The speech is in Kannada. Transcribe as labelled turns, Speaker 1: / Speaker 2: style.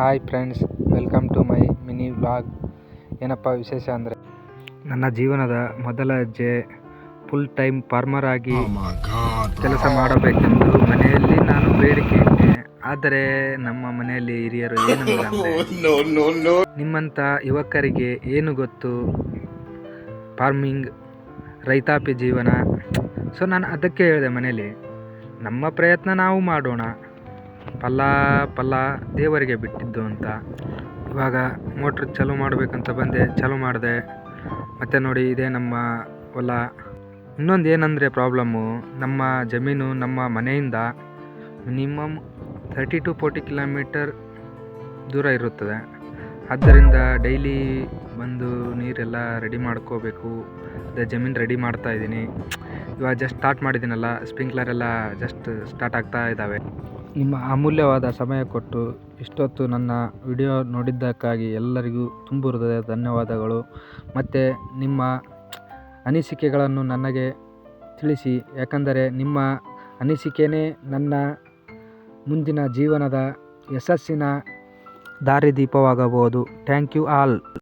Speaker 1: Hi friends, welcome to my mini vlog. ಏನಪ್ಪ ವಿಶೇಷ ಅಂದರೆ, ನನ್ನ ಜೀವನದ ಮೊದಲ ಹೆಜ್ಜೆ ಫುಲ್ ಟೈಮ್ ಫಾರ್ಮರ್ ಆಗಿ ಕೆಲಸ ಮಾಡಬೇಕೆಂದು ಮನೆಯಲ್ಲಿ ನಾನು ಬೇಡಿಕೆ ಇಟ್ಟೆ. ಆದರೆ ನಮ್ಮ ಮನೆಯಲ್ಲಿ ಹಿರಿಯರು ಏನು ನಿಮ್ಮಂಥ ಯುವಕರಿಗೆ ಏನು ಗೊತ್ತು ಫಾರ್ಮಿಂಗ್, ರೈತಾಪಿ ಜೀವನ. ಸೊ ನಾನು ಅದಕ್ಕೆ ಹೇಳಿದೆ ಮನೇಲಿ, ನಮ್ಮ ಪ್ರಯತ್ನ ನಾವು ಮಾಡೋಣ, ಫಲ ದೇವರಿಗೆ ಬಿಟ್ಟಿದ್ದು ಅಂತ. ಇವಾಗ ಮೋಟ್ರ್ ಚಾಲೂ ಮಾಡಬೇಕಂತ ಬಂದೆ, ಚಾಲೂ ಮಾಡಿದೆ. ಮತ್ತು ನೋಡಿ, ಇದೇ ನಮ್ಮ ಹೊಲ. ಇನ್ನೊಂದು ಏನಂದರೆ ಪ್ರಾಬ್ಲಮ್ಮು, ನಮ್ಮ ಜಮೀನು ನಮ್ಮ ಮನೆಯಿಂದ ಮಿನಿಮಮ್ 30 to 40 ಕಿಲೋಮೀಟರ್ ದೂರ ಇರುತ್ತದೆ. ಆದ್ದರಿಂದ ಡೈಲಿ ಬಂದು ನೀರೆಲ್ಲ ರೆಡಿ ಮಾಡ್ಕೋಬೇಕು. ಅದೇ ಜಮೀನು ರೆಡಿ ಮಾಡ್ತಾ ಇದ್ದೀನಿ. ಇವಾಗ ಜಸ್ಟ್ ಸ್ಟಾರ್ಟ್ ಮಾಡಿದ್ದೀನಲ್ಲ, ಸ್ಪ್ರಿಂಕ್ಲರ್ ಎಲ್ಲ ಜಸ್ಟ್ ಸ್ಟಾರ್ಟ್ ಆಗ್ತಾ ಇದ್ದಾವೆ. ನಿಮ್ಮ ಅಮೂಲ್ಯವಾದ ಸಮಯ ಕೊಟ್ಟು ಇಷ್ಟೊತ್ತು ನನ್ನ ವಿಡಿಯೋ ನೋಡಿದ್ದಕ್ಕಾಗಿ ಎಲ್ಲರಿಗೂ ತುಂಬ ಹೃದಯದ ಧನ್ಯವಾದಗಳು. ಮತ್ತು ನಿಮ್ಮ ಅನಿಸಿಕೆಗಳನ್ನು ನನಗೆ ತಿಳಿಸಿ, ಯಾಕಂದರೆ ನಿಮ್ಮ ಅನಿಸಿಕೆಯೇ ನನ್ನ ಮುಂದಿನ ಜೀವನದ ಯಶಸ್ಸಿನ ದಾರಿದೀಪವಾಗಬಹುದು. Thank you all.